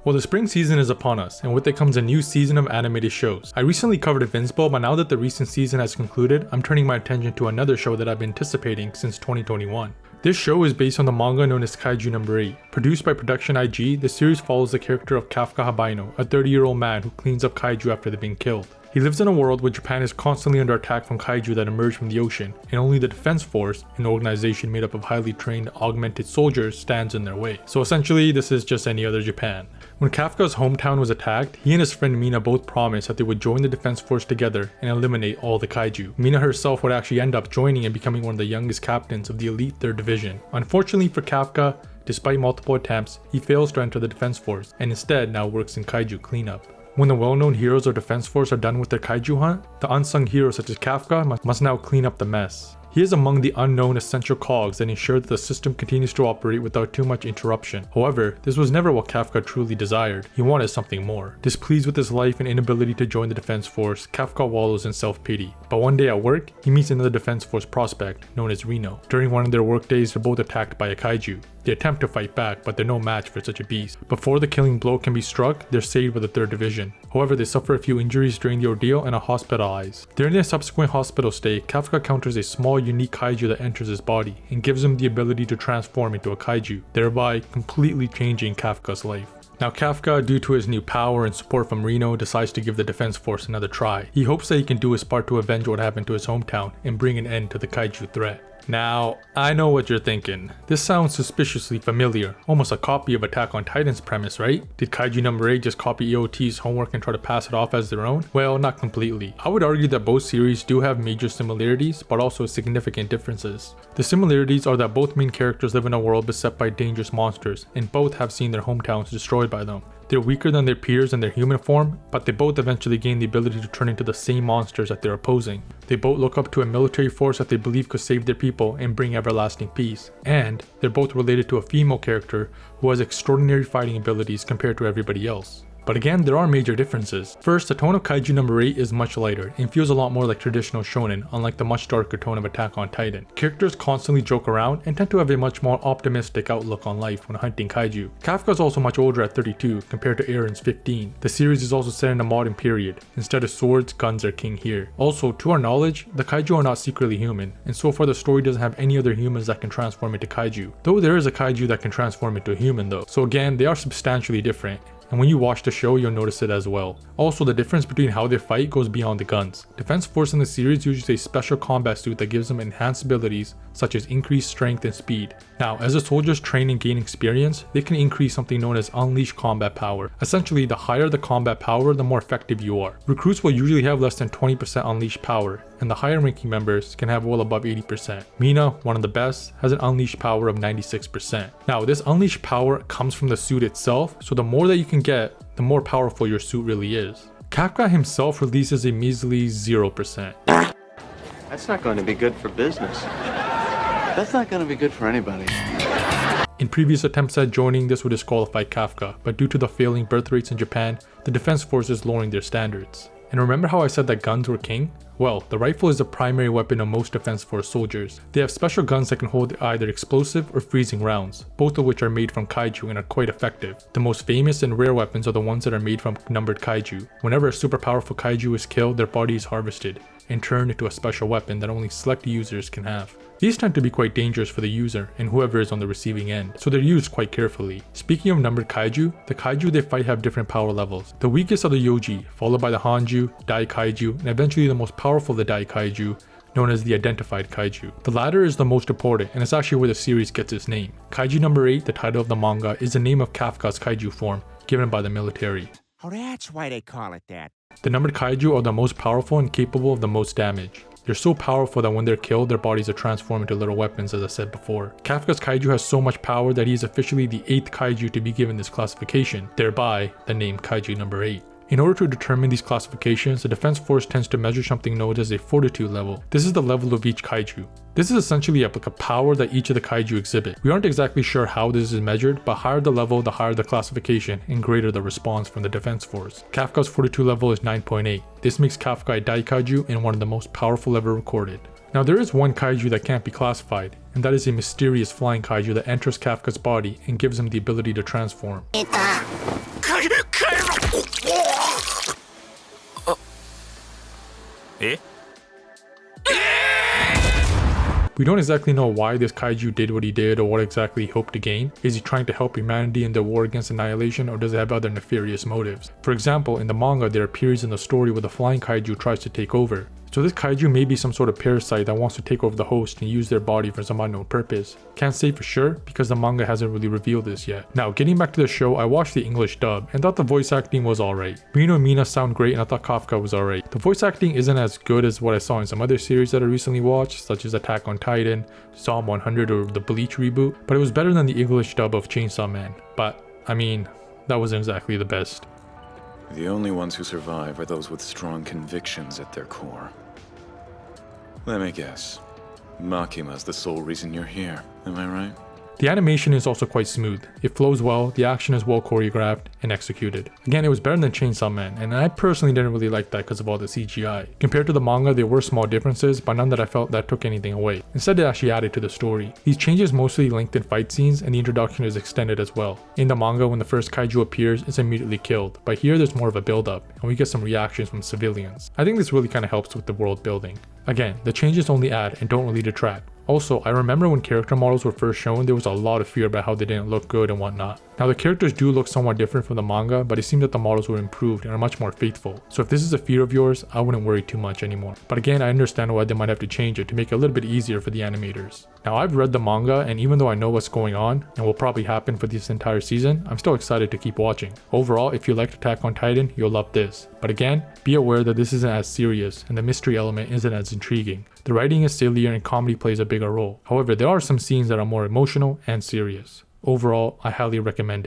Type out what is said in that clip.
Well, the spring season is upon us, and with it comes a new season of animated shows. I recently covered Invincible, but now that the recent season has concluded, I'm turning my attention to another show that I've been anticipating since 2021. This show is based on the manga known as Kaiju No. 8. Produced by Production IG, the series follows the character of Kafka Habaino, a 30-year-old man who cleans up kaiju after they've been killed. He lives in a world where Japan is constantly under attack from kaiju that emerge from the ocean, and only the Defense Force, an organization made up of highly trained augmented soldiers, stands in their way. So essentially, this is just any other Japan. When Kafka's hometown was attacked, he and his friend Mina both promised that they would join the Defense Force together and eliminate all the kaiju. Mina herself would actually end up joining and becoming one of the youngest captains of the elite 3rd Division. Unfortunately for Kafka, despite multiple attempts, he fails to enter the Defense Force and instead now works in kaiju cleanup. When the well-known heroes of Defense Force are done with their kaiju hunt, the unsung heroes such as Kafka must now clean up the mess. He is among the unknown essential cogs that ensure that the system continues to operate without too much interruption. However, this was never what Kafka truly desired. He wanted something more. Displeased with his life and inability to join the Defense Force, Kafka wallows in self-pity. But one day at work, he meets another Defense Force prospect, known as Reno. During one of their work days, they're both attacked by a kaiju. They attempt to fight back, but they're no match for such a beast. Before the killing blow can be struck, they're saved by the 3rd Division. However, they suffer a few injuries during the ordeal and are hospitalized. During their subsequent hospital stay, Kafka encounters a small unique kaiju that enters his body and gives him the ability to transform into a kaiju, thereby completely changing Kafka's life. Now Kafka, due to his new power and support from Reno, decides to give the Defense Force another try. He hopes that he can do his part to avenge what happened to his hometown and bring an end to the kaiju threat. Now, I know what you're thinking. This sounds suspiciously familiar, almost a copy of Attack on Titan's premise, right? Did Kaiju No. 8 just copy EOT's homework and try to pass it off as their own? Well, not completely. I would argue that both series do have major similarities, but also significant differences. The similarities are that both main characters live in a world beset by dangerous monsters, and both have seen their hometowns destroyed by them. They're weaker than their peers in their human form, but they both eventually gain the ability to turn into the same monsters that they're opposing. They both look up to a military force that they believe could save their people and bring everlasting peace. And they're both related to a female character who has extraordinary fighting abilities compared to everybody else. But again, there are major differences. First, the tone of Kaiju No. 8 is much lighter and feels a lot more like traditional shonen, unlike the much darker tone of Attack on Titan. Characters constantly joke around and tend to have a much more optimistic outlook on life when hunting kaiju. Kafka is also much older at 32 compared to Eren's 15. The series is also set in a modern period. Instead of swords, guns are king here. Also, to our knowledge, the kaiju are not secretly human, and so far the story doesn't have any other humans that can transform into kaiju. Though there is a kaiju that can transform into a human though. So again, they are substantially different. And when you watch the show, you'll notice it as well. Also, the difference between how they fight goes beyond the guns. Defense Force in the series uses a special combat suit that gives them enhanced abilities such as increased strength and speed. Now, as the soldiers train and gain experience, they can increase something known as unleashed combat power. Essentially, the higher the combat power, the more effective you are. Recruits will usually have less than 20% unleashed power, and the higher ranking members can have well above 80%. Mina, one of the best, has an unleashed power of 96%. Now, this unleashed power comes from the suit itself, so the more that you can get, the more powerful your suit really is. Kafka himself releases a measly 0%. That's not going to be good for business. That's not going to be good for anybody. In previous attempts at joining, this would disqualify Kafka, but due to the failing birth rates in Japan, the Defense Force is lowering their standards. And remember how I said that guns were king? Well, the rifle is the primary weapon of most Defense Force soldiers. They have special guns that can hold either explosive or freezing rounds, both of which are made from kaiju and are quite effective. The most famous and rare weapons are the ones that are made from numbered kaiju. Whenever a super powerful kaiju is killed, their body is harvested and turned into a special weapon that only select users can have. These tend to be quite dangerous for the user and whoever is on the receiving end, so they're used quite carefully. Speaking of numbered kaiju, the kaiju they fight have different power levels. The weakest are the Yoji, followed by the Hanju, Dai Kaiju, and eventually the most powerful of the Dai Kaiju, known as the Identified Kaiju. The latter is the most important, and it's actually where the series gets its name. Kaiju No. 8, the title of the manga, is the name of Kafka's kaiju form, given by the military. Oh, that's why they call it that. The numbered kaiju are the most powerful and capable of the most damage. They're so powerful that when they're killed, their bodies are transformed into little weapons, as I said before. Kafka's kaiju has so much power that he is officially the 8th kaiju to be given this classification, thereby the name Kaiju No. 8. In order to determine these classifications, the Defense Force tends to measure something known as a fortitude level. This is the level of each kaiju. This is essentially like a power that each of the kaiju exhibit. We aren't exactly sure how this is measured, but higher the level, the higher the classification, and greater the response from the Defense Force. Kafka's fortitude level is 9.8. This makes Kafka a Dai Kaiju and one of the most powerful ever recorded. Now there is one kaiju that can't be classified, and that is a mysterious flying kaiju that enters Kafka's body and gives him the ability to transform. え We don't exactly know why this kaiju did what he did or what exactly he hoped to gain. Is he trying to help humanity in their war against annihilation, or does it have other nefarious motives? For example, in the manga there are periods in the story where the flying kaiju tries to take over. So this kaiju may be some sort of parasite that wants to take over the host and use their body for some unknown purpose. Can't say for sure because the manga hasn't really revealed this yet. Now getting back to the show, I watched the English dub and thought the voice acting was alright. Rino and Mina sound great and I thought Kafka was alright. The voice acting isn't as good as what I saw in some other series that I recently watched, such as Attack on Titan, Psalm 100 or the Bleach reboot, but it was better than the English dub of Chainsaw Man. But, I mean, that wasn't exactly the best. The only ones who survive are those with strong convictions at their core. Let me guess. Makima's the sole reason you're here, am I right? The animation is also quite smooth. It flows well, the action is well choreographed and executed. Again, it was better than Chainsaw Man, and I personally didn't really like that because of all the CGI. Compared to the manga, there were small differences, but none that I felt that took anything away. Instead, it actually added to the story. These changes mostly lengthened fight scenes, and the introduction is extended as well. In the manga, when the first kaiju appears, it's immediately killed, but here there's more of a build-up, and we get some reactions from civilians. I think this really kind of helps with the world building. Again, the changes only add and don't really detract. Also, I remember when character models were first shown, there was a lot of fear about how they didn't look good and whatnot. Now the characters do look somewhat different from the manga, but it seemed that the models were improved and are much more faithful. So if this is a fear of yours, I wouldn't worry too much anymore. But again, I understand why they might have to change it to make it a little bit easier for the animators. Now I've read the manga, and even though I know what's going on and will probably happen for this entire season, I'm still excited to keep watching. Overall, if you liked Attack on Titan, you'll love this. But again, be aware that this isn't as serious and the mystery element isn't as intriguing. The writing is sillier and comedy plays a bigger role. However, there are some scenes that are more emotional and serious. Overall, I highly recommend it.